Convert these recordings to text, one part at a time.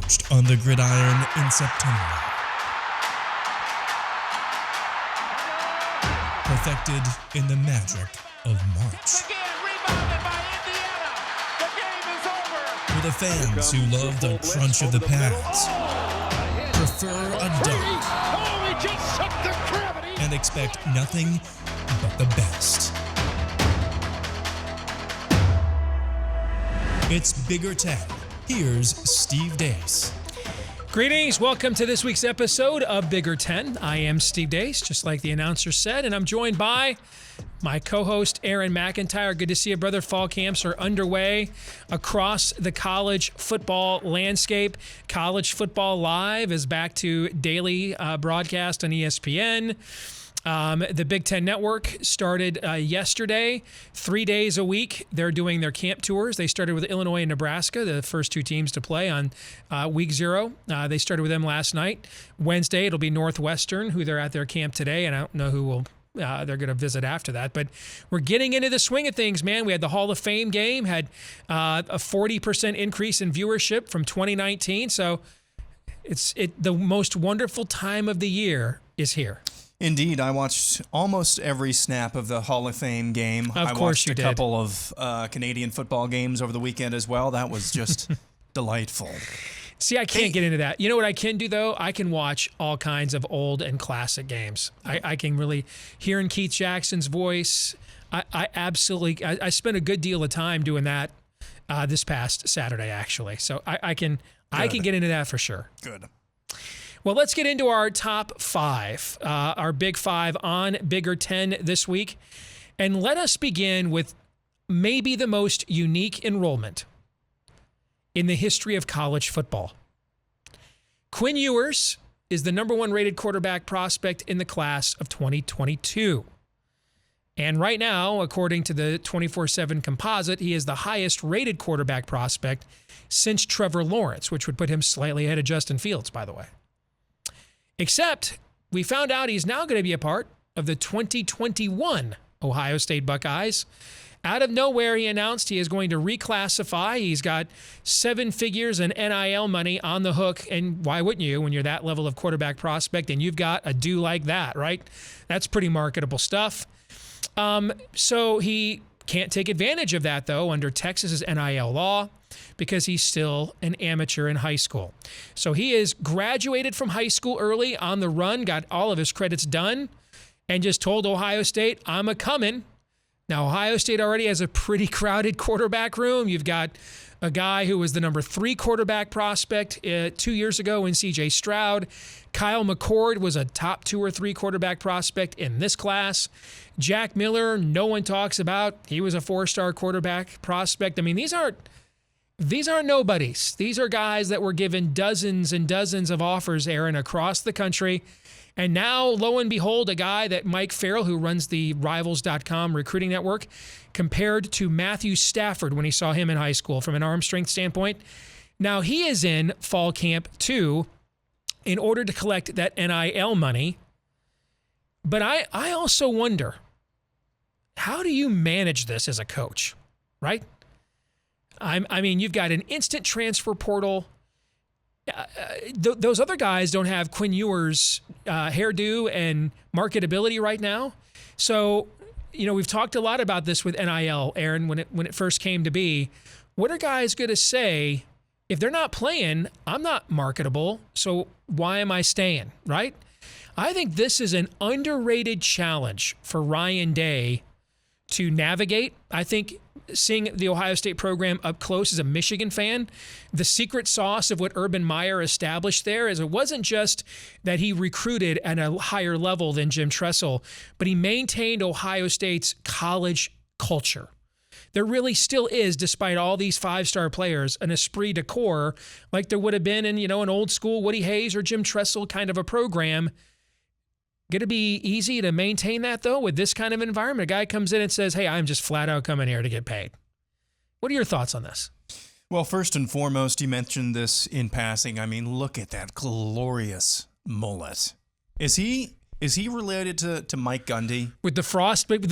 forged on the gridiron in September. Perfected in the magic of March. For the fans who love the crunch of the pads, prefer a dunk, and expect nothing but the best. It's Bigger 10. Here's Steve Dace. Greetings. Welcome to this week's episode of Bigger 10. I am Steve Dace, just like the announcer said, and I'm joined by my co-host, Aaron McIntyre. Good to see you, brother. Fall camps are underway across the college football landscape. College Football Live is back to daily broadcast on ESPN. The Big Ten Network started yesterday, 3 days a week. They're doing their camp tours. They started with Illinois and Nebraska, the first two teams to play on week 0. They started with them last night. Wednesday, it'll be Northwestern, who they're at their camp today, and I don't know who will they're going to visit after that. But we're getting into the swing of things, man. We had the Hall of Fame game, had a 40% increase in viewership from 2019. So the most wonderful time of the year is here. Indeed, I watched almost every snap of the Hall of Fame game. Of course you did. I watched a couple of Canadian football games over the weekend as well. That was just delightful. See, I can't get into that. You know what I can do, though? I can watch all kinds of old and classic games. I can really hear in Keith Jackson's voice. I spent a good deal of time doing that this past Saturday, actually. So I can get into that for sure. Good. Well, let's get into our top 5, our Big 5 on Bigger 10 this week. And let us begin with maybe the most unique enrollment in the history of college football. Quinn Ewers is the number 1 rated quarterback prospect in the class of 2022. And right now, according to the 24/7 composite, he is the highest rated quarterback prospect since Trevor Lawrence, which would put him slightly ahead of Justin Fields, by the way. Except we found out he's now going to be a part of the 2021 Ohio State Buckeyes. Out of nowhere, he announced he is going to reclassify. He's got 7 figures in NIL money on the hook. And why wouldn't you when you're that level of quarterback prospect and you've got a do like that, right? That's pretty marketable stuff. So he can't take advantage of that, though, under Texas's NIL law, because he's still an amateur in high school. So he is graduated from high school early, on the run, got all of his credits done, and just told Ohio State, I'm a-coming. Now, Ohio State already has a pretty crowded quarterback room. You've got a guy who was the number 3 quarterback prospect 2 years ago in C.J. Stroud. Kyle McCord was a top 2 or 3 quarterback prospect in this class. Jack Miller, no one talks about. He was a 4-star quarterback prospect. I mean, these aren't nobodies. These are guys that were given dozens and dozens of offers, Aaron, across the country. And now, lo and behold, a guy that Mike Farrell, who runs the Rivals.com recruiting network, compared to Matthew Stafford when he saw him in high school from an arm strength standpoint. Now he is in fall camp too in order to collect that NIL money. But I also wonder, how do you manage this as a coach, right? I mean, you've got an instant transfer portal. Those other guys don't have Quinn Ewers' hairdo and marketability right now. So, you know, we've talked a lot about this with NIL, Aaron, when it first came to be. What are guys going to say? If they're not playing, I'm not marketable, so why am I staying, right? I think this is an underrated challenge for Ryan Day to navigate. I think seeing the Ohio State program up close as a Michigan fan, the secret sauce of what Urban Meyer established there is it wasn't just that he recruited at a higher level than Jim Tressel, but he maintained Ohio State's college culture. There really still is, despite all these 5-star players, an esprit de corps like there would have been in, an old school Woody Hayes or Jim Tressel kind of a program. Going to be easy to maintain that, though, with this kind of environment? A guy comes in and says, hey, I'm just flat out coming here to get paid. What are your thoughts on this? Well, first and foremost, you mentioned this in passing. I mean, look at that glorious mullet. Is he Is he related to Mike Gundy? With the frosted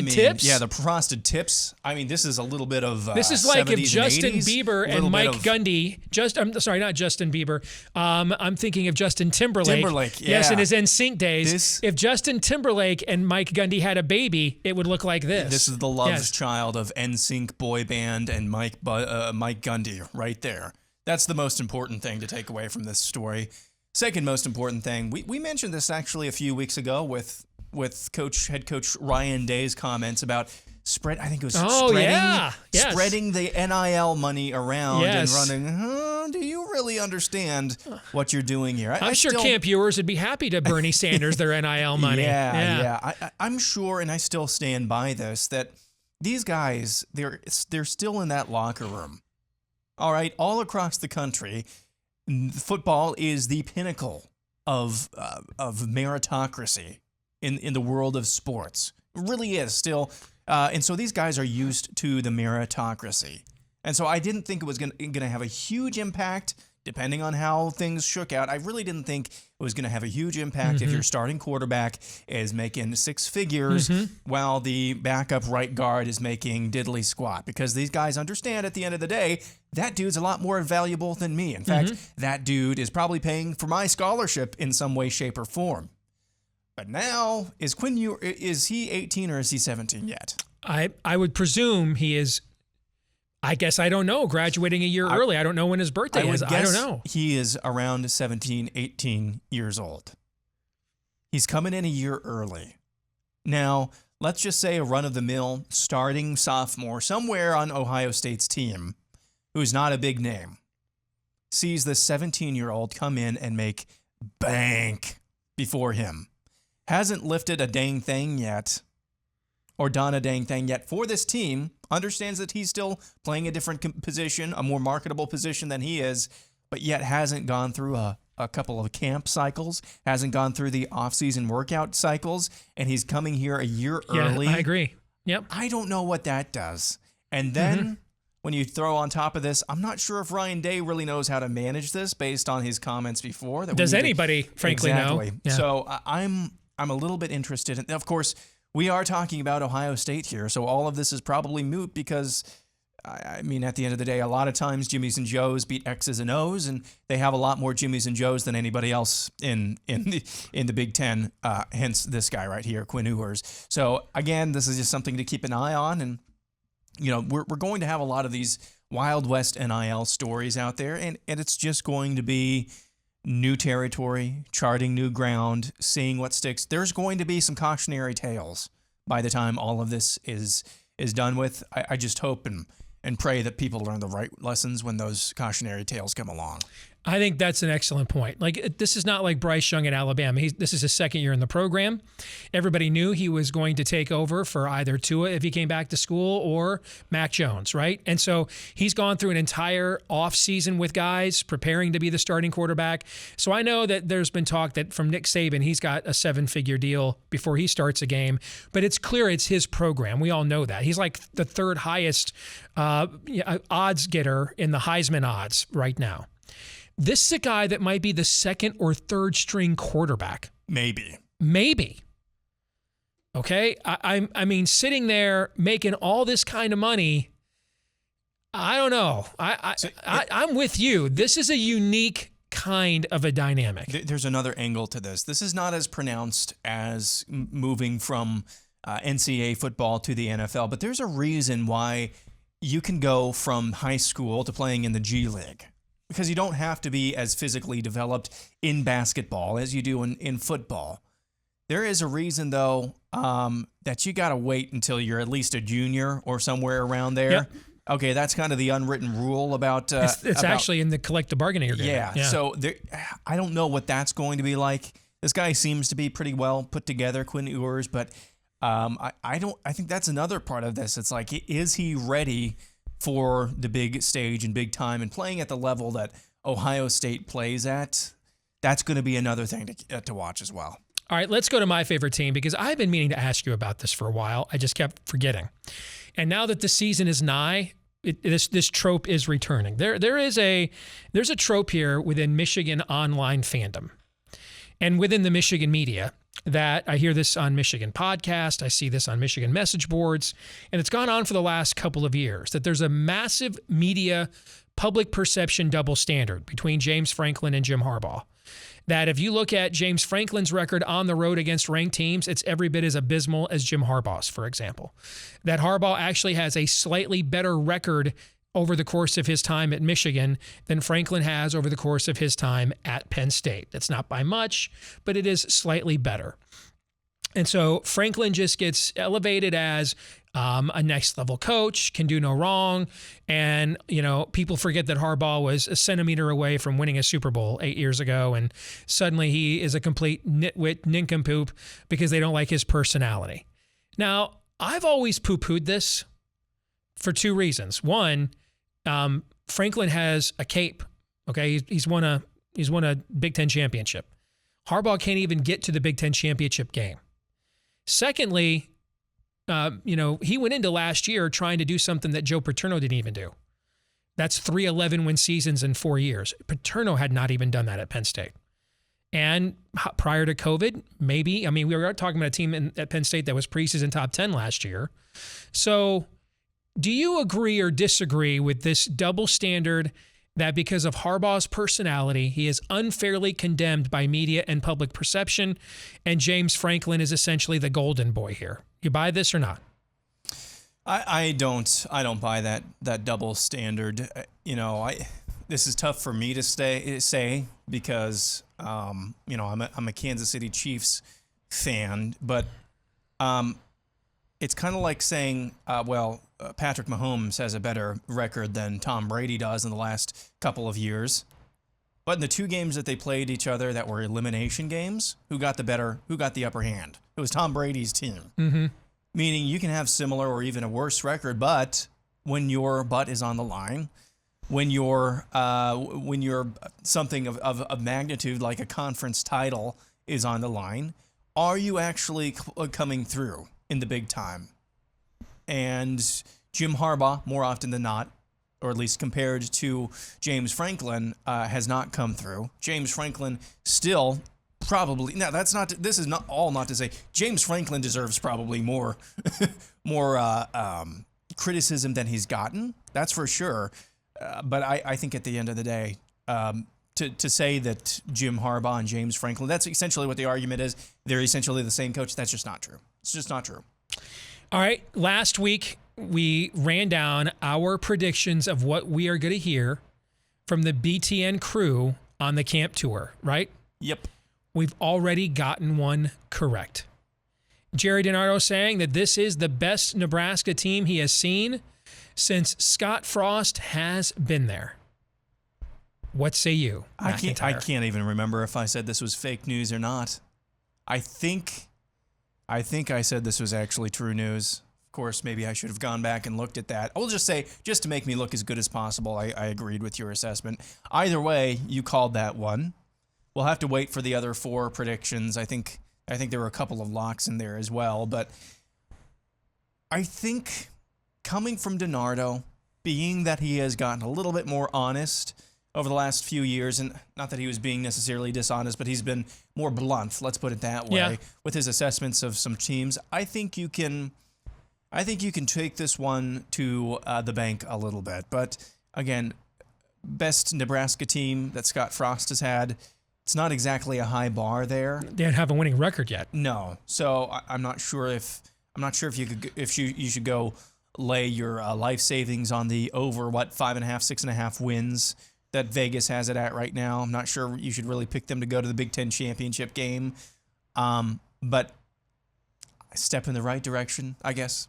tips? Yeah, the frosted tips. I mean, this is a little bit of this is like if 70s Justin and 80s, Bieber and Mike Gundy. I'm sorry, not Justin Bieber. I'm thinking of Justin Timberlake. Yeah. Yes, in his NSYNC days. If Justin Timberlake and Mike Gundy had a baby, it would look like this. This is the love child of NSYNC boy band and Mike Gundy right there. That's the most important thing to take away from this story. Second most important thing, we mentioned this actually a few weeks ago with head coach Ryan Day's comments about spreading the NIL money around and running. Do you really understand what you're doing here? I'm sure Camp Ewers would be happy to Bernie Sanders their NIL money. Yeah. I'm sure, and I still stand by this, that these guys, they're still in that locker room. All right, all across the country, football is the pinnacle of meritocracy in the world of sports. It really is still. And so these guys are used to the meritocracy. And so I didn't think it was going to have a huge impact, depending on how things shook out. I really didn't think it was going to have a huge impact if your starting quarterback is making six figures while the backup right guard is making diddly squat. Because these guys understand at the end of the day, that dude's a lot more valuable than me. In fact, that dude is probably paying for my scholarship in some way, shape, or form. But now, is Quinn Ewers, is he 18 or is he 17 yet? I would presume he is. I guess I don't know. Graduating a year early. I don't know when his birthday is. I don't know. He is around 17, 18 years old. He's coming in a year early. Now, let's just say a run-of-the-mill starting sophomore somewhere on Ohio State's team, who's not a big name, sees this 17-year-old come in and make bank before him. Hasn't lifted a dang thing yet or done a dang thing yet for this team, understands that he's still playing a different position, a more marketable position than he is, but yet hasn't gone through a couple of camp cycles, hasn't gone through the off-season workout cycles, and he's coming here a year early. I agree. Yep. I don't know what that does. And then when you throw on top of this, I'm not sure if Ryan Day really knows how to manage this based on his comments before. Does anybody, frankly, know? Yeah. So I'm a little bit interested. Of course, we are talking about Ohio State here, so all of this is probably moot because, I mean, at the end of the day, a lot of times Jimmys and Joes beat X's and O's, and they have a lot more Jimmys and Joes than anybody else in the Big Ten, hence this guy right here, Quinn Ewers. So, again, this is just something to keep an eye on, and, you know, we're going to have a lot of these Wild West NIL stories out there, and it's just going to be new territory, charting new ground, seeing what sticks. There's going to be some cautionary tales by the time all of this is done with. I just hope and pray that people learn the right lessons when those cautionary tales come along. I think that's an excellent point. Like, this is not like Bryce Young in Alabama. This is his second year in the program. Everybody knew he was going to take over for either Tua if he came back to school or Mac Jones, right? And so he's gone through an entire offseason with guys preparing to be the starting quarterback. So I know that there's been talk that from Nick Saban, he's got a 7-figure deal before he starts a game. But it's clear it's his program. We all know that. He's like the third highest odds getter in the Heisman odds right now. This is a guy that might be the second or third string quarterback. Maybe. Okay? I mean, sitting there making all this kind of money, I don't know. I'm with you. This is a unique kind of a dynamic. There's another angle to this. This is not as pronounced as moving from NCAA football to the NFL, but there's a reason why you can go from high school to playing in the G League. Because you don't have to be as physically developed in basketball as you do in football. There is a reason, though, that you got to wait until you're at least a junior or somewhere around there. Yep. Okay, that's kind of the unwritten rule about... It's actually in the collective bargaining agreement. Yeah. So I don't know what that's going to be like. This guy seems to be pretty well put together, Quinn Ewers, but I think that's another part of this. It's like, is he ready for the big stage and big time and playing at the level that Ohio State plays at? That's going to be another thing to watch as well. All right, let's go to my favorite team because I've been meaning to ask you about this for a while. I just kept forgetting. And now that the season is nigh, this trope is returning. There's a trope here within Michigan online fandom and within the Michigan media. that I hear this on Michigan podcast, I see this on Michigan message boards, and it's gone on for the last couple of years, that there's a massive media public perception double standard between James Franklin and Jim Harbaugh. That if you look at James Franklin's record on the road against ranked teams, it's every bit as abysmal as Jim Harbaugh's, for example. That Harbaugh actually has a slightly better record over the course of his time at Michigan than Franklin has over the course of his time at Penn State. That's not by much, but it is slightly better. And so Franklin just gets elevated as a next level coach, can do no wrong. And, people forget that Harbaugh was a centimeter away from winning a Super Bowl 8 years ago. And suddenly he is a complete nitwit nincompoop because they don't like his personality. Now, I've always poo-pooed this for two reasons. One, Franklin has a cape. Okay. He's won a Big Ten championship. Harbaugh can't even get to the Big Ten championship game. Secondly, he went into last year trying to do something that Joe Paterno didn't even do. That's 3 11-win seasons in 4 years. Paterno had not even done that at Penn State. And prior to COVID, maybe, we were talking about a team at Penn State that was preseason top 10 last year. So do you agree or disagree with this double standard that because of Harbaugh's personality, he is unfairly condemned by media and public perception, and James Franklin is essentially the golden boy here? You buy this or not? I don't buy that double standard. This is tough for me to say because I'm a Kansas City Chiefs fan, but it's kind of like saying, Patrick Mahomes has a better record than Tom Brady does in the last couple of years. But in the 2 games that they played each other that were elimination games, who got the upper hand? It was Tom Brady's team. Mm-hmm. Meaning you can have similar or even a worse record, but when your butt is on the line, when you're something of magnitude like a conference title is on the line, are you actually coming through in the big time? And Jim Harbaugh, more often than not, or at least compared to James Franklin, has not come through. James Franklin still probably, now this is not to say James Franklin deserves probably more criticism than he's gotten. That's for sure. But I think at the end of the day, to say that Jim Harbaugh and James Franklin, that's essentially what the argument is. They're essentially the same coach. That's just not true. It's just not true. All right. Last week, we ran down our predictions of what we are going to hear from the BTN crew on the camp tour, right? Yep. We've already gotten one correct. Jerry DiNardo saying that this is the best Nebraska team he has seen since Scott Frost has been there. What say you, McIntyre? I can't even remember if I said this was fake news or not. I think I said this was actually true news. Of course, maybe I should have gone back and looked at that. I'll just say, just to make me look as good as possible, I agreed with your assessment. Either way, you called that one. We'll have to wait for the other 4 predictions. I think there were a couple of locks in there as well. But I think coming from DiNardo, being that he has gotten a little bit more honest over the last few years, and not that he was being necessarily dishonest, but he's been more blunt, let's put it that way, with his assessments of some teams. I think you can take this one to the bank a little bit. But again, best Nebraska team that Scott Frost has had. It's not exactly a high bar there. They don't have a winning record yet. No, so I'm not sure if you should go lay your life savings on the over 5.5, 6.5 wins that Vegas has it at right now. I'm not sure you should really pick them to go to the Big Ten championship game, but a step in the right direction, I guess.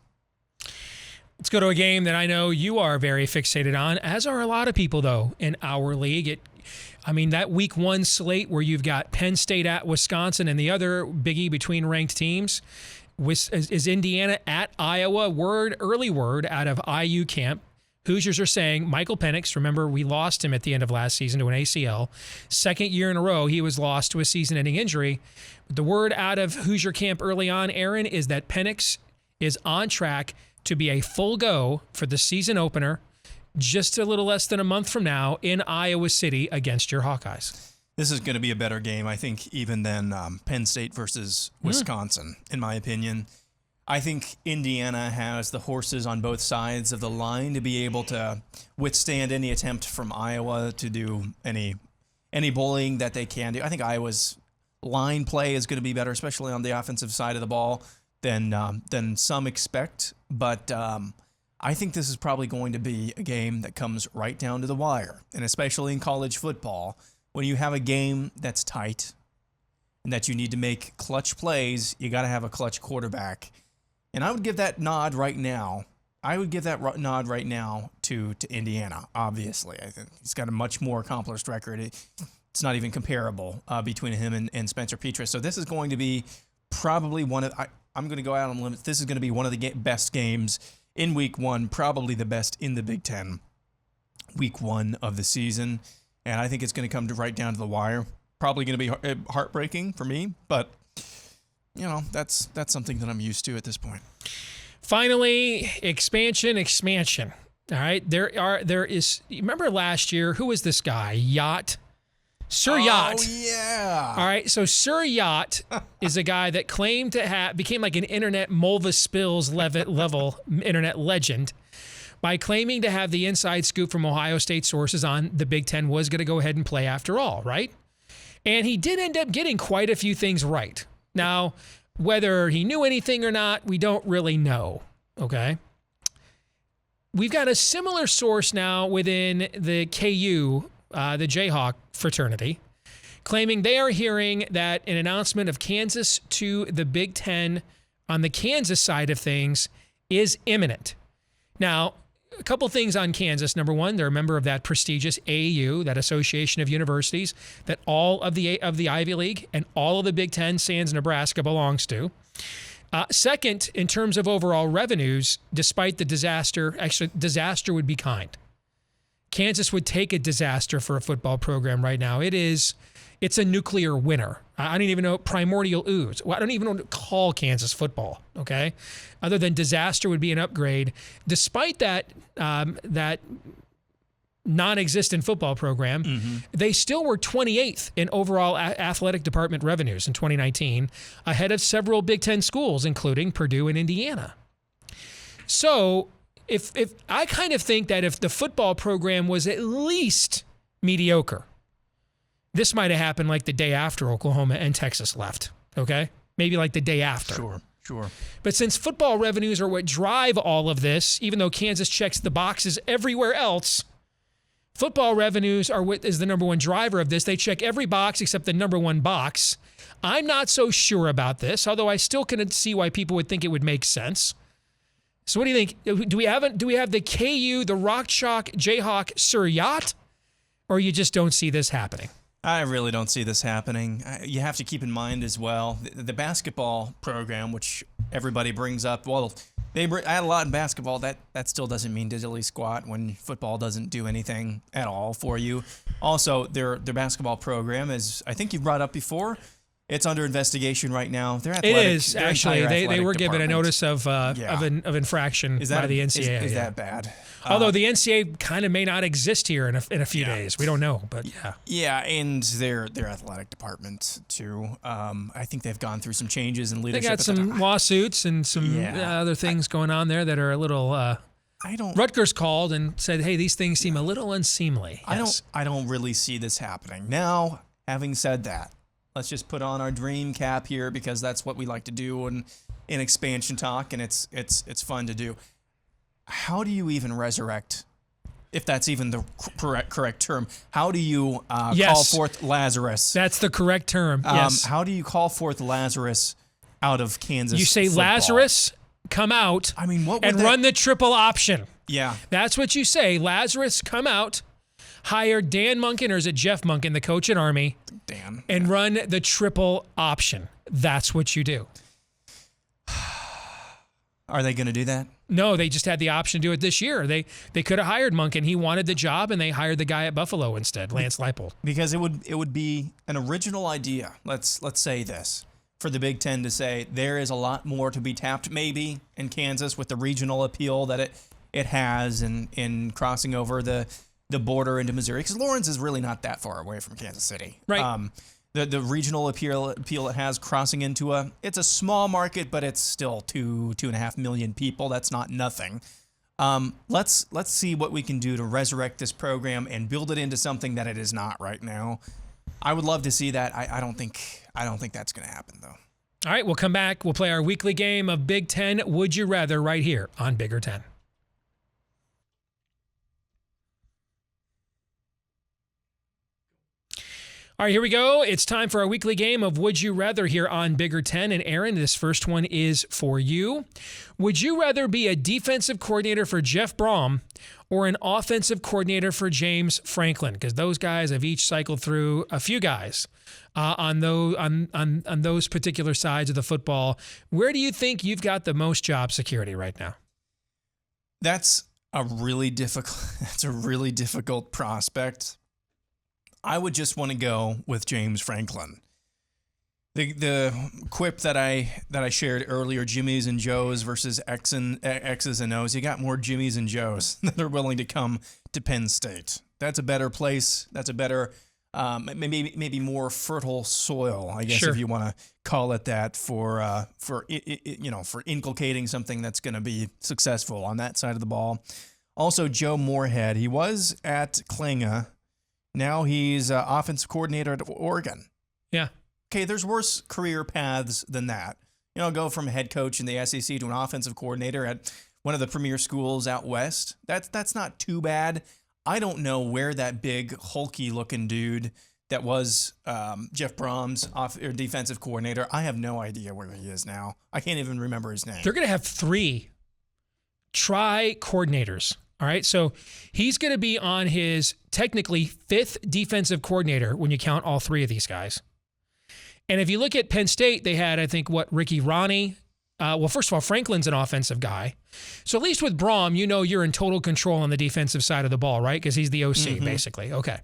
Let's go to a game that I know you are very fixated on, as are a lot of people, though, in our league. That week 1 slate where you've got Penn State at Wisconsin and the other biggie between ranked teams is Indiana at Iowa. Early word out of IU camp. Hoosiers are saying Michael Penix, remember we lost him at the end of last season to an ACL. Second year in a row he was lost to a season-ending injury. The word out of Hoosier camp early on, Aaron, is that Penix is on track to be a full go for the season opener just a little less than a month from now in Iowa City against your Hawkeyes. This is going to be a better game, I think, even than Penn State versus Wisconsin, in my opinion. I think Indiana has the horses on both sides of the line to be able to withstand any attempt from Iowa to do any bullying that they can do. I think Iowa's line play is going to be better, especially on the offensive side of the ball, than some expect. But I think this is probably going to be a game that comes right down to the wire, and especially in college football, when you have a game that's tight and that you need to make clutch plays, you got to have a clutch quarterback. And I would give that nod right now. Nod right now to Indiana, obviously. I think he's got a much more accomplished record. It's not even comparable between him and Spencer Petras. So this is going to be probably I'm going to go out on limits. This is going to be one of the best games in Week 1, probably the best in the Big Ten, Week 1 of the season. And I think it's going to come right down to the wire. Probably going to be heartbreaking for me, but that's something that I'm used to at this point. Finally, expansion. All right, there is. Remember last year? Who was this guy? Sir Yacht. Oh yeah. All right, so Sir Yacht is a guy that claimed to became like an internet Mulva Spills level internet legend by claiming to have the inside scoop from Ohio State sources on the Big Ten was going to go ahead and play after all, right? And he did end up getting quite a few things right. Now, whether he knew anything or not, we don't really know, okay? We've got a similar source now within the KU, the Jayhawk fraternity, claiming they are hearing that an announcement of Kansas to the Big Ten on the Kansas side of things is imminent. Now, a couple things on Kansas. Number one, they're a member of that prestigious AAU, that association of universities that all of the Ivy League and all of the Big Ten sans Nebraska belongs to. Second, in terms of overall revenues, despite the disaster, actually disaster would be kind. Kansas would take a disaster for a football program right now. It's a nuclear winter. I don't even know, primordial ooze. I don't even know what to call Kansas football, okay? Other than disaster would be an upgrade. Despite that non-existent football program, they still were 28th in overall athletic department revenues in 2019, ahead of several Big Ten schools, including Purdue and Indiana. So if I kind of think that if the football program was at least mediocre, this might have happened like the day after Oklahoma and Texas left, okay? Maybe like the day after. Sure. But since football revenues are what drive all of this, even though Kansas checks the boxes everywhere else, football revenues are what is the number one driver of this. They check every box except the number one box. I'm not so sure about this, although I still can see why people would think it would make sense. So what do you think? Do we have the KU, the Rock Chalk Jayhawk Sir Yacht, or you just don't see this happening? I really don't see this happening. You have to keep in mind as well, the basketball program, which everybody brings up. Well, they add a lot in basketball. That still doesn't mean diddly squat when football doesn't do anything at all for you. Also, their basketball program is, I think you brought up before, it's under investigation right now. It is, actually. They were given a notice of infraction by the NCAA. Is that bad? Although the NCAA kind of may not exist here in a few days. We don't know, but yeah. Yeah, and their athletic department, too. I think they've gone through some changes in leadership. They got some lawsuits and some other things going on there that are a little... Rutgers called and said, hey, these things seem a little unseemly. Yes. I don't really see this happening. Now, having said that, let's just put on our dream cap here because that's what we like to do in expansion talk, and it's fun to do. How do you even resurrect, if that's even the correct term? How do you call forth Lazarus? That's the correct term, yes. How do you call forth Lazarus out of Kansas You say football? Lazarus, come out, run the triple option. Yeah. That's what you say. Lazarus, come out, hire Dan Munkin, or is it Jeff Munkin, the coach at Army, Dan, and run the triple option. That's what you do. Are they going to do that? No, they just had the option to do it this year. They could have hired Munkin. He wanted the job, and they hired the guy at Buffalo instead, Lance Leipold. Because it would be an original idea. Let's say this for the Big Ten to say there is a lot more to be tapped, maybe in Kansas with the regional appeal that it has, in crossing over the the border into Missouri, because Lawrence is really not that far away from Kansas City. Right. The regional appeal it has crossing into it's a small market, but it's still 2.5 million people. That's not nothing. Let's see what we can do to resurrect this program and build it into something that it is not right now. I would love to see that. I don't think that's going to happen though. All right, we'll come back. We'll play our weekly game of Big Ten Would You Rather right here on Bigger 10. All right, here we go. It's time for our weekly game of Would You Rather here on Bigger 10. And Aaron, this first one is for you. Would you rather be a defensive coordinator for Jeff Brom or an offensive coordinator for James Franklin? Because those guys have each cycled through a few guys on those particular sides of the football. Where do you think you've got the most job security right now? That's a really difficult prospect. I would just want to go with James Franklin. The quip that I shared earlier, Jimmys and Joes versus X's and O's. You got more Jimmys and Joes that are willing to come to Penn State. That's a better place. That's a better, maybe more fertile soil, I guess, Sure. if you want to call it that, for inculcating something that's going to be successful on that side of the ball. Also, Joe Moorhead. He was at Klinga. Now he's offensive coordinator at Oregon. Yeah. Okay, there's worse career paths than that. Go from head coach in the SEC to an offensive coordinator at one of the premier schools out west. That's not too bad. I don't know where that big, hulky-looking dude that was Jeff Brom's defensive coordinator, I have no idea where he is now. I can't even remember his name. They're going to have 3 coordinators. All right, so he's going to be on his technically 5th defensive coordinator when you count all 3 of these guys. And if you look at Penn State, they had, I think, Ricky Ronnie. Well, first of all, Franklin's an offensive guy. So at least with Brom, you're in total control on the defensive side of the ball, right? Because he's the OC, basically. Okay.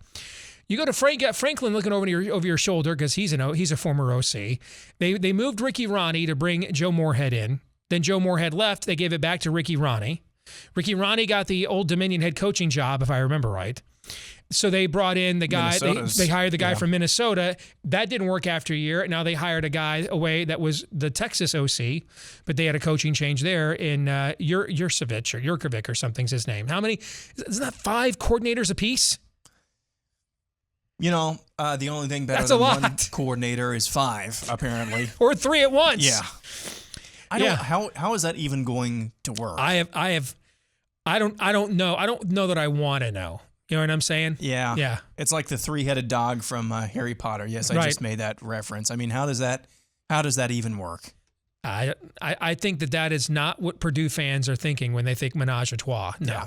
You go to Franklin looking over your shoulder because he's a former OC. They moved Ricky Ronnie to bring Joe Moorhead in. Then Joe Moorhead left. They gave it back to Ricky Ronnie. Ricky Ronnie got the Old Dominion head coaching job, if I remember right. So they brought in the guy, they hired the guy from Minnesota. That didn't work after a year. Now they hired a guy away that was the Texas OC, but they had a coaching change there in Yurcevich or Yurkovic or something's his name. How many? Isn't that 5 coordinators apiece? The only thing better That's a than lot. one coordinator is 5, apparently. Or 3 at once. Yeah. How is that even going to work? I don't know. I don't know that I want to know. You know what I'm saying? Yeah. Yeah. It's like the 3-headed dog from Harry Potter. Yes, I just made that reference. I mean, how does that even work? I think that is not what Purdue fans are thinking when they think menage a trois. No.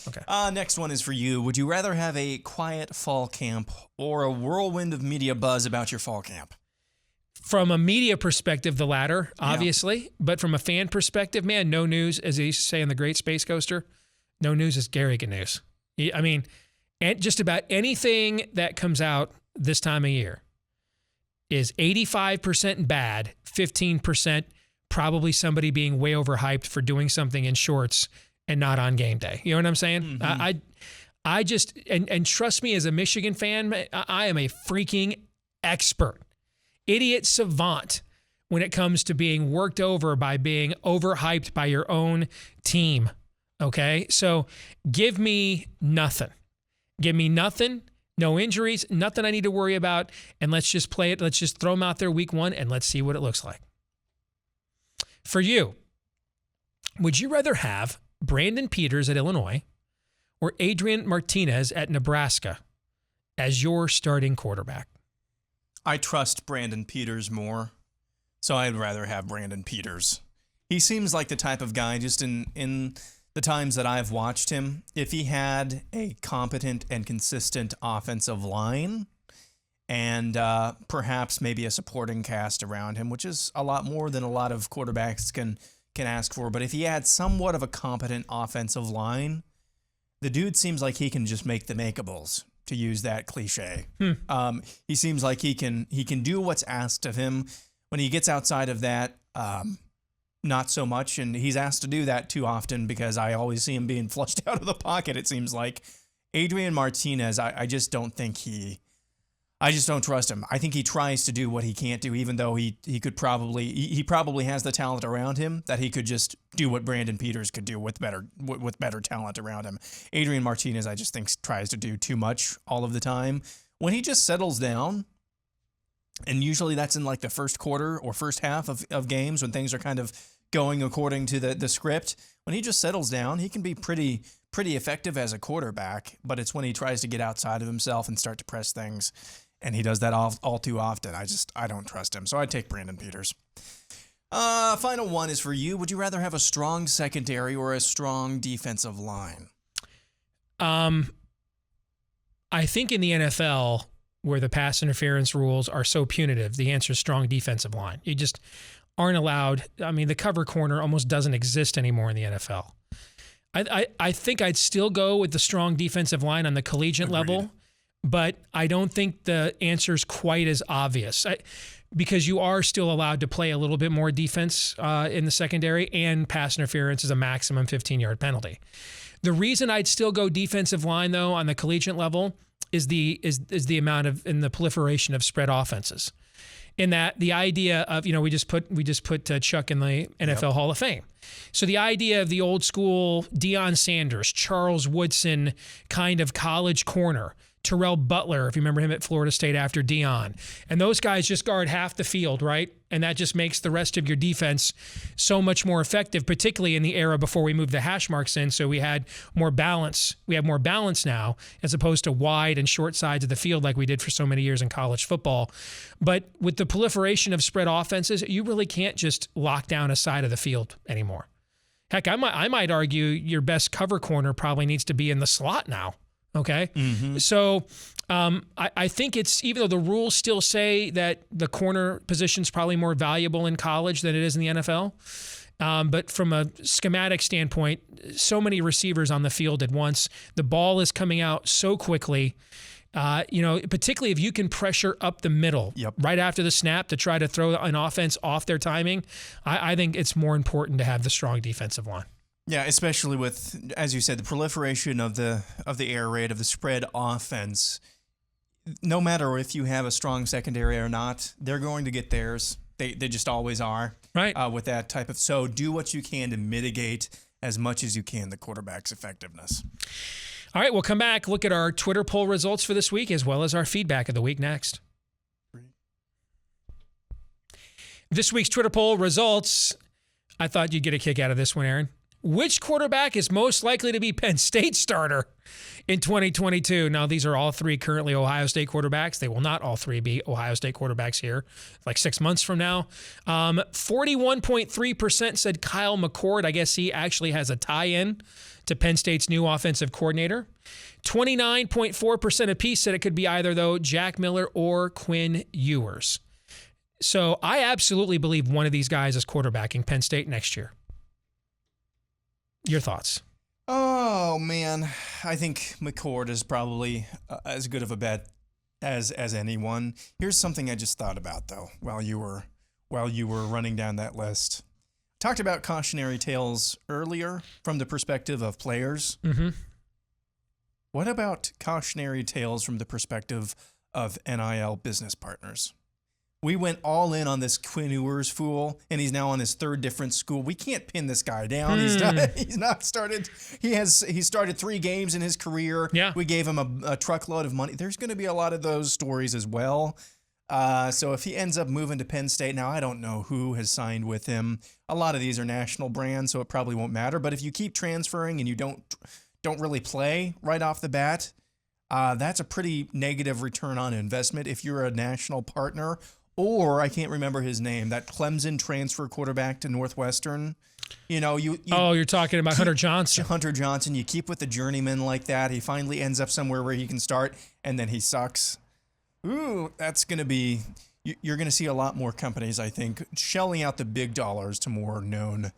Okay. Next one is for you. Would you rather have a quiet fall camp or a whirlwind of media buzz about your fall camp? From a media perspective, the latter, obviously. Yeah. But from a fan perspective, man, no news, as they used to say in The Great Space Coaster, no news is Garrigan news. I mean, and just about anything that comes out this time of year is 85% bad, 15% probably somebody being way overhyped for doing something in shorts and not on game day. You know what I'm saying? Mm-hmm. I just, and trust me, as a Michigan fan, I am a freaking expert, idiot savant when it comes to being worked over by being overhyped by your own team. Okay, so give me nothing. Give me nothing, no injuries, nothing I need to worry about, and let's just play it. Let's just throw them out there week 1, and let's see what it looks like. For you, would you rather have Brandon Peters at Illinois or Adrian Martinez at Nebraska as your starting quarterback? I trust Brandon Peters more, so I'd rather have Brandon Peters. He seems like the type of guy, just in the times that I've watched him, if he had a competent and consistent offensive line and perhaps maybe a supporting cast around him, which is a lot more than a lot of quarterbacks can ask for. But if he had somewhat of a competent offensive line, the dude seems like he can just make the makeables, to use that cliche. He seems like he can do what's asked of him. When he gets outside of that, not so much, and he's asked to do that too often because I always see him being flushed out of the pocket, it seems like. Adrian Martinez, I just don't think I just don't trust him. I think he tries to do what he can't do, even though he probably has the talent around him that he could just do what Brandon Peters could do with better talent around him. Adrian Martinez, I just think, tries to do too much all of the time. When he just settles down, and usually that's in like the first quarter or first half of games when things are kind of going according to the script. When he just settles down, he can be pretty effective as a quarterback, but it's when he tries to get outside of himself and start to press things, and he does that all too often. I don't trust him, so I'd take Brandon Peters. Final one is for you. Would you rather have a strong secondary or a strong defensive line? I think in the NFL, where the pass interference rules are so punitive, the answer is strong defensive line. You just aren't allowed. I mean, the cover corner almost doesn't exist anymore in the NFL. I think I'd still go with the strong defensive line on the collegiate level, but I don't think the answer is quite as obvious because you are still allowed to play a little bit more defense in the secondary, and pass interference is a maximum 15-yard penalty. The reason I'd still go defensive line, though, on the collegiate level is the amount of and the proliferation of spread offenses. In that the idea of, we just put Chuck in the NFL Hall of Fame. So the idea of the old school Deion Sanders, Charles Woodson kind of college corner, Terrell Butler, if you remember him at Florida State after Deion. And those guys just guard half the field, right? And that just makes the rest of your defense so much more effective, particularly in the era before we moved the hash marks in. So we had more balance. We have more balance now as opposed to wide and short sides of the field like we did for so many years in college football. But with the proliferation of spread offenses, you really can't just lock down a side of the field anymore. Heck, I might argue your best cover corner probably needs to be in the slot now. Okay. Mm-hmm. So I think it's, even though the rules still say that the corner position is probably more valuable in college than it is in the NFL. But from a schematic standpoint, so many receivers on the field at once, the ball is coming out so quickly, particularly if you can pressure up the middle right after the snap to try to throw an offense off their timing. I think it's more important to have the strong defensive line. Yeah, especially with, as you said, the proliferation of the air raid, of the spread offense. No matter if you have a strong secondary or not, they're going to get theirs. They just always are. Right. With that type of, so do what you can to mitigate as much as you can the quarterback's effectiveness. All right, we'll come back, look at our Twitter poll results for this week, as well as our feedback of the week next. This week's Twitter poll results, I thought you'd get a kick out of this one, Aaron. Which quarterback is most likely to be Penn State starter in 2022? Now, these are all three currently Ohio State quarterbacks. They will not all three be Ohio State quarterbacks here, like 6 months from now. 41.3% said Kyle McCord. I guess he actually has a tie-in to Penn State's new offensive coordinator. 29.4% apiece said it could be either, though, Jack Miller or Quinn Ewers. So I absolutely believe one of these guys is quarterbacking Penn State next year. Your thoughts? Oh, man. I think McCord is probably as good of a bet as anyone. Here's something I just thought about, though, while you were running down that list. Talked about cautionary tales earlier from the perspective of players. Mm-hmm. What about cautionary tales from the perspective of NIL business partners? We went all in on this Quinn Ewers fool, and he's now on his third different school. We can't pin this guy down. He's not started. He started 3 games in his career. Yeah. We gave him a truckload of money. There's going to be a lot of those stories as well. So if he ends up moving to Penn State, now I don't know who has signed with him. A lot of these are national brands, so it probably won't matter. But if you keep transferring and you don't really play right off the bat, that's a pretty negative return on investment if you're a national partner. Or I can't remember his name, that Clemson transfer quarterback to Northwestern. You're talking about Hunter Johnson. Hunter Johnson. You keep with the journeyman like that. He finally ends up somewhere where he can start, and then he sucks. Ooh, that's going to be. You're going to see a lot more companies, I think, shelling out the big dollars to more known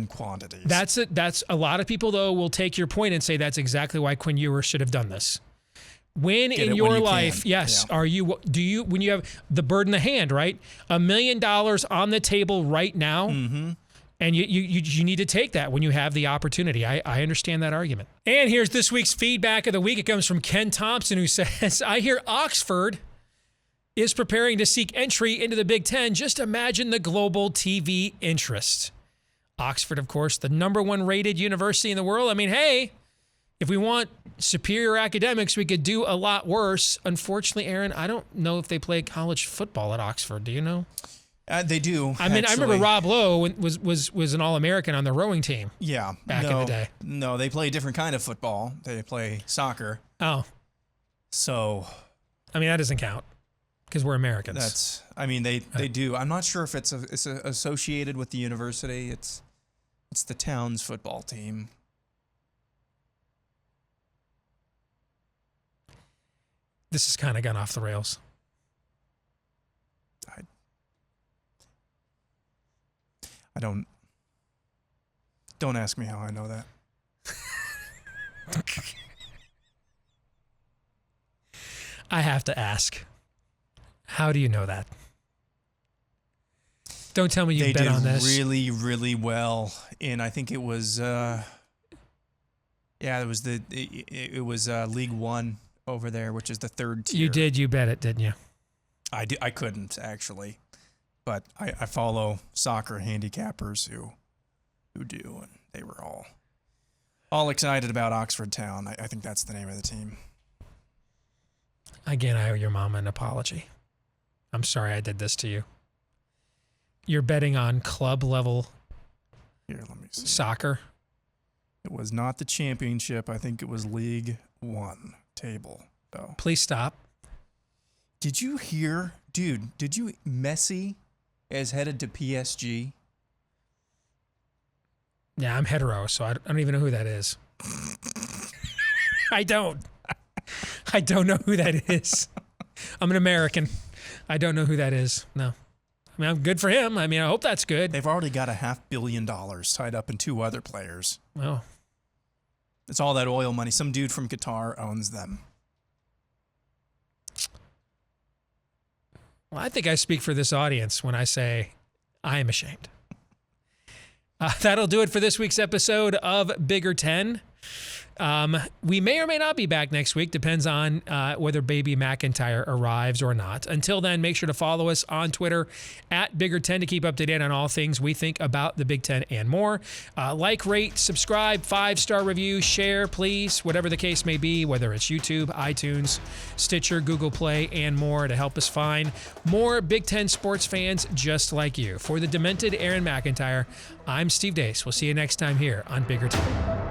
quantities. That's a lot of people, though, will take your point and say that's exactly why Quinn Ewers should have done this. When in your life, yes, do you when you have the bird in the hand, right? $1 million on the table right now, And you need to take that when you have the opportunity. I understand that argument. And here's this week's feedback of the week. It comes from Ken Thompson, who says, I hear Oxford is preparing to seek entry into the Big Ten. Just imagine the global TV interest. Oxford, of course, the #1 rated university in the world. I mean, hey, if we want superior academics, we could do a lot worse. Unfortunately, Aaron, I don't know if they play college football at Oxford. Do you know? They do. I mean, I remember Rob Lowe was an All-American on the rowing team. Yeah, back in the day. No, they play a different kind of football. They play soccer. Oh, so I mean that doesn't count because we're Americans. They do. I'm not sure if it's associated with the university. It's the town's football team. This has kind of gone off the rails. I don't ask me how I know that. I have to ask. How do you know that? Don't tell me you bet on this. They did really, really well. And I think it was it was League One over there, which is the third tier. You did, you bet it, didn't you? I couldn't actually. But I follow soccer handicappers who do, and they were all excited about Oxford Town. I think that's the name of the team. Again, I owe your mom an apology. I'm sorry I did this to you. You're betting on club level Here, let me see. Soccer. It was not the championship. I think it was League One table. So. Please stop. Did you hear, dude? Messi is headed to PSG? Yeah, I'm hetero, so I don't even know who that is. I don't know who that is. I'm an American. I don't know who that is. No. I mean, I'm good for him. I mean, I hope that's good. They've already got $500 million tied up in 2 other players. Oh. It's all that oil money. Some dude from Qatar owns them. Well, I think I speak for this audience when I say I am ashamed. That'll do it for this week's episode of Bigger 10. We may or may not be back next week. Depends on whether Baby McIntyre arrives or not. Until then, make sure to follow us on Twitter at Bigger10 to keep up to date on all things we think about the Big Ten and more. Like, rate, subscribe, 5-star review, share, please, whatever the case may be, whether it's YouTube, iTunes, Stitcher, Google Play, and more to help us find more Big Ten sports fans just like you. For the demented Aaron McIntyre, I'm Steve Dace. We'll see you next time here on Bigger 10.